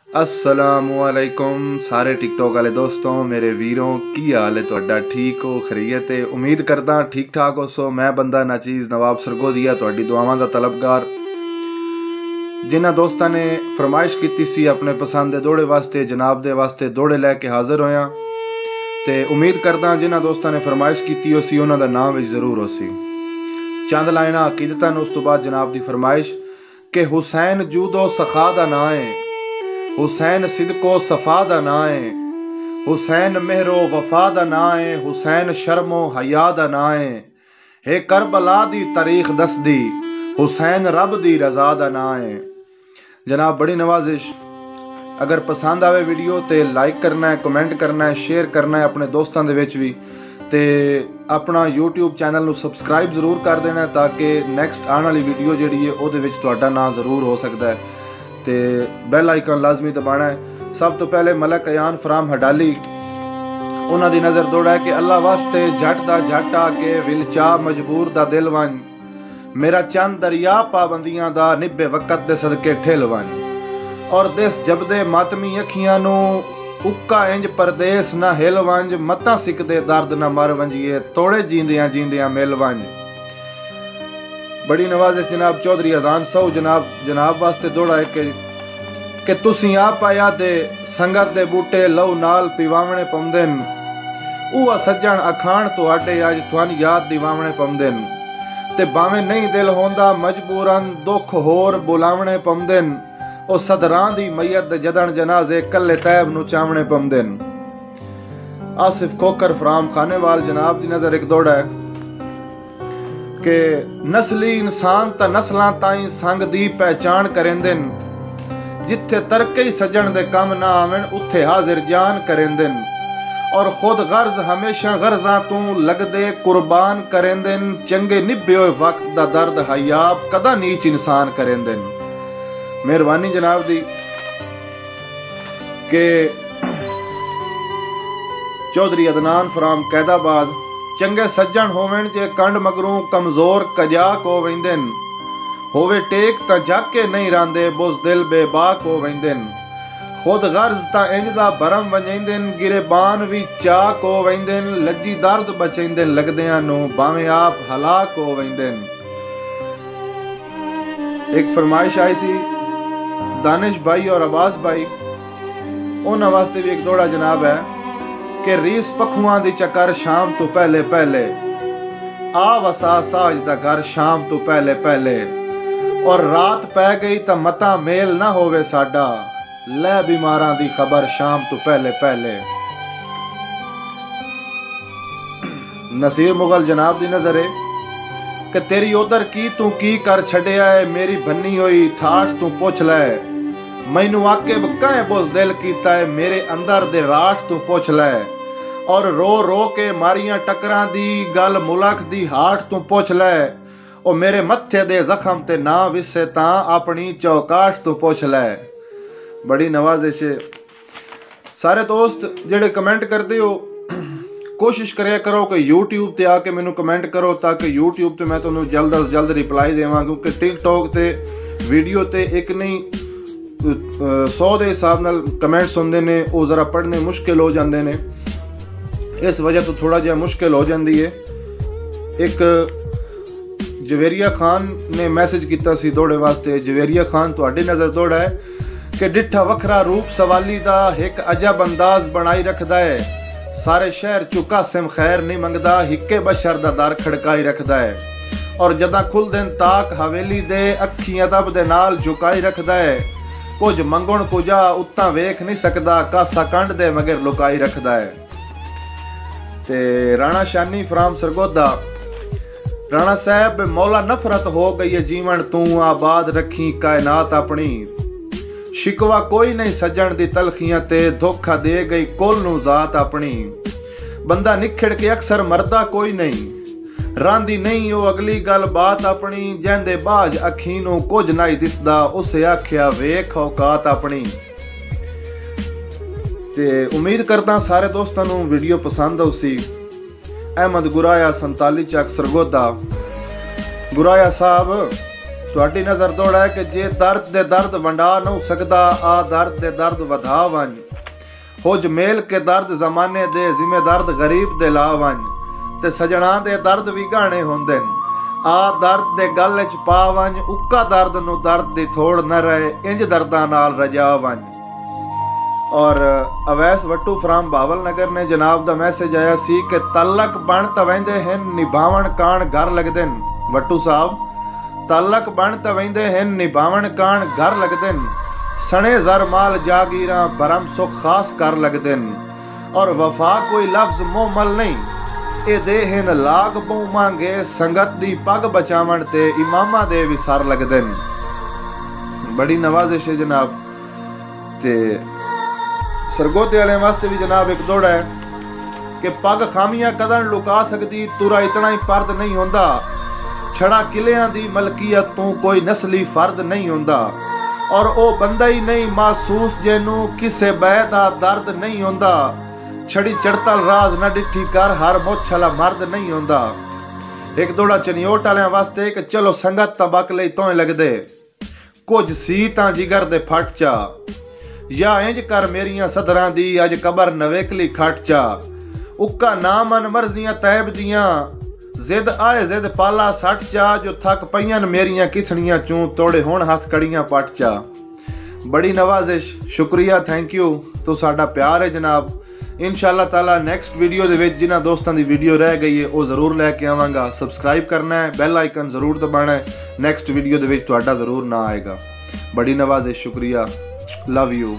अस्सलामुअलैकुम सारे टिकटॉक वाले दोस्तों, मेरे वीरों की हाल है तुहाडा? ठीक हो? खरीयत है? उम्मीद करदा ठीक ठाक हो। सो मैं बंदा नाचीज़ नवाब सरगोदिया तुहाडी दुआवां दा तलबगार, जिन्हां दोस्तां ने फरमाइश की सी अपने पसंद दे दौड़े वास्ते, जनाब दे वास्ते दौड़े लैके हाजिर होया। ते उम्मीद करदा जिन्हां दोस्तां ने फरमाइश की हो सी उन्हां दा नाम विच जरूर हो सी। चंद लाइनां अकीदतन, उस तो बाद जनाब दी फरमाइश कि हुसैन जूदो सखा दा नां है, हुसैन सिदको सफा दा नां है, हुसैन मेहरो वफा दा नां है, हुसैन शर्मो हया दा नां है, हे करबला दी तारीख दसदी, हुसैन रब दी रजा दा नां है। जनाब बड़ी नवाजिश, अगर पसंद आवे वीडियो तो लाइक करना है, कमेंट करना है, शेयर करना है अपने दोस्तों दे विच भी, ते अपना यूट्यूब चैनल नू सबसक्राइब जरूर कर देना है ताकि नैक्सट आने वाली वीडियो जिहड़ी है उहदे विच तुहाडा नाम जरूर हो सकता है। ते बैल आइकन लाजमी दबाना है। सब तो पहले मलक अयान फ्राम हडाली, उन्हां दी नज़र दौड़ा है कि अल्लाह वास्ते जट दा जट आके विलचा मजबूर दा दिल वन, मेरा चंद दरिया पाबंदियां दा निभे वक़्त दे सदके ठिल वन, और दिस जबदे मातमी अखियां नू उक्का इंज परदेस ना हिल वंज, मता सिकदे दर्द ना मर वंजिए, तोड़े जींदियां जींदियां मिल वंज। बड़ी नवाजिश जनाब चौधरी अजान सौ जनाब वास्ते दौड़ा है कि तुसी आप आया दे संगत दे बूटे लहू नाल पिवावणे पौंदे न, उह सज्जण अखाण तुहाडे अज तुहान याद दिवावणे पौंदे न, ते भावें नहीं दिल होंदा मजबूरन दुख होर बुलावणे पौंदे न, ओ सदरां दी मैयत दे जदन जनाजे कल्ले तैब नू चावणे पौंदे न। आसिफ खोकर फ्राम खानेवाल जनाब दी नज़र एक दौड़ा है कि नस्ली इंसान ता नस्लां ताईं संग दी पहचान करेंदे न, जिथे तरके ही सज्जण दे कम ना आवन उत्थे हाजिर जान करेंदे न, और खुद गर्ज हमेशा गर्जां तू लगदे कुर्बान करेंदे न, चंगे निभे होए वक्त दा दर्द हयाब कदा नीच इंसान करेंदे न। मेहरबानी जनाब दी के चौधरी अदनान फ्राम कैदाबाद, चंगे सज्जण होवन जे कंड मगरू कमजोर कजाक हो वेंदे न, होवे टेक ता जाके नहीं रांदे बुज़दिल बेबाक हो वेंदे न, खुद गर्ज ता इंज दा भरम वंजेंदे न, गिरेबान भी चाक हो वेंदे न, लज्जी दर्द बचेंदे लगदियां नू भावें आप हलाक हो वेंदे न। एक फरमाइश आई सी दानिश भाई और अब्बास भाई, उन्हां वास्ते भी एक दौड़ा जनाब है कि रीस पखुआं दी चक्कर शाम तो पहले पहले, आ वसा साज दा घर शाम तो पहले पहले, और रात पै गई तो मता मेल ना होवे साडा, लै बीमारां दी खबर शाम तो पहले पहले। नसीर मुगल जनाब दी नजर है कि तेरी उधर की तू की कर छड़िया है, मेरी भन्नी होई ठाठ तू पुछ लै, मैनू आके बकाए बुज़दिल कीता है, मेरे अंदर दे राठ तू पुछ लै, और रो रो के मारियां टकरां दी गल मुलक दी हाठ तू पुछ लै, ओ मेरे मत्थे दे जख्म ते ना विसे तां अपनी चौकाश तू पुछ लै। बड़ी नवाजिश है। सारे दोस्त जेड़े कमेंट करते हो कोशिश करे करो कि यूट्यूब ते आके मैनू कमेंट करो ताकि यूट्यूब ते मैं तुहानू जल्द अज जल्द रिप्लाई देवां, क्योंकि टिकटॉक ते वीडियो ते एक नहीं 100 के हिसाब नाल कमेंट्स होंदे ने, वो ज़रा पढ़ने मुश्किल हो जाते हैं, इस वजह तो थोड़ा जिहा मुश्किल हो जाती है। एक जवेरिया खान ने मैसेज किया सी दौड़े वास्ते। जवेरिया खान तुहाडी नज़र दौड़ा है कि डिठा वखरा रूप सवाली दा एक अजब अंदाज बनाई रखदा है, सारे शहर चु कासिम खैर नहीं मंगदा, हिक्के बशर दा दर खड़काई रखदा है, और जदा खुल दिन ताक हवेली दे अखी अदब दे नाल झुकाई रखदा है, कुछ मंगण कुजा उत्ता वेख नहीं सकदा, कासा कंड दे मगर लुकाई रखदा है। ते राणा शानी फ्राम सरगोदा, राणा साहब मौला नफरत हो गई है जीवन तू आबाद रखी कायनात अपनी, शिकवा कोई नहीं सज्जण दी तलखियां ते, धोखा दे गई कुल नू जात अपनी, बंदा निखड़ के अक्सर मरदा कोई नहीं, रांदी नहीं ओ अगली गल बात अपनी, जैंदे बाज अखी नू कुछ नहीं दिसदा, उसे आख्या वेख औकात अपनी। ते उम्मीद करदा सारे दोस्तों नू वीडियो पसंद आउसी। अहमद गुराया 47 चक सरगोदा, गुराया साहब ਤੁਹਾਡੀ ਨਜ਼ਰ ਦੌੜਾ ਹੈ ਕਿ ਜੇ ਦਰਦ ਦੇ ਦਰਦ ਵੰਡਾ ਨਹੀਂ ਸਕਦਾ ਆ ਦਰਦ ਦੇ ਦਰਦ ਵਧਾ ਵੰਜ ਹੋ ਜਮੇਲ ਕੇ ਦਰਦ ਜ਼ਮਾਨੇ ਦੇ ਜ਼ਿਮੇ ਦਰਦ ਗਰੀਬ ਦੇ ਲਾ ਵੰਜ ਤੇ ਸਜਣਾ ਦੇ ਦਰਦ ਵੀ ਗਾਣੇ ਹੁੰਦੇ ਨੇ ਆ ਦਰਦ ਦੇ ਗਲ ਚ ਪਾ ਵੰਜ ਉੱਕਾ ਦਰਦ ਨੂੰ ਦਰਦ ਦੀ ਥੋੜ ਨਾ ਰਹੇ ਇੰਜ ਦਰਦਾਂ ਨਾਲ ਰਜਾ ਵੰਜ। और अवैस वट्टू फ्राम भावल नगर ने जनाब दा मैसेज आया सी कि तलक बन तवेंदे हैं निभावण कान घर लगदे न। वट्टू साहब तलक बन तवेंदे हैं निभावण कान घर लगदे न सने जर माल जागीरा भरम सुख खास कर लगदे न और वफा कोई लफ्ज मोमल नहीं ए दे हैं लाग पऊ मांगे संगत दी पग बचावण ते इमामा दे भी सर लगदे न। बड़ी नवाजिश है जनाब। ते सरगोते वाले वास्ते भी जनाब एक दौड़ है कि पग खामियां कदन लुका सकती तुरा इतना ही फर्द नहीं होंदा छड़ा किलियां दी मलकीयत तू कोई नस्ली फर्द नहीं होंदा और ओ बंदा ही नहीं महसूस जेनू किसे बैदा दर्द नहीं होंदा छड़ी चढ़तल राज न डिठी कर हर मोछला मर्द नहीं होंदा। एक दौड़ा चनियोट वाले वास्ते कि चलो संगत तबक लई तों लगदे कुछ सी तां जिगर दे फट चा या इंज कर मेरियां सदरां दी अज कबर नवेकली खट चा उक्का ना मन मर्जियां तैब दियां जिद आए जिद पाला सट चा जो थक पईयन मेरियां किसणियां चूं तोड़े हुण हथ कड़ियां पट चा। बड़ी नवाजिश शुक्रिया थैंक यू तो साडा प्यार है जनाब। इंशाअल्लाह ताला नेक्स्ट वीडियो दे विच जिन्हां दोस्तां दी वीडियो रह गई है वो जरूर लैके आवांगा। सबसक्राइब करना है बैल आइकन जरूर दबाना है नेक्स्ट वीडियो दे विच तुहाडा जरूर ना आएगा। बड़ी नवाजिश शुक्रिया लव यू।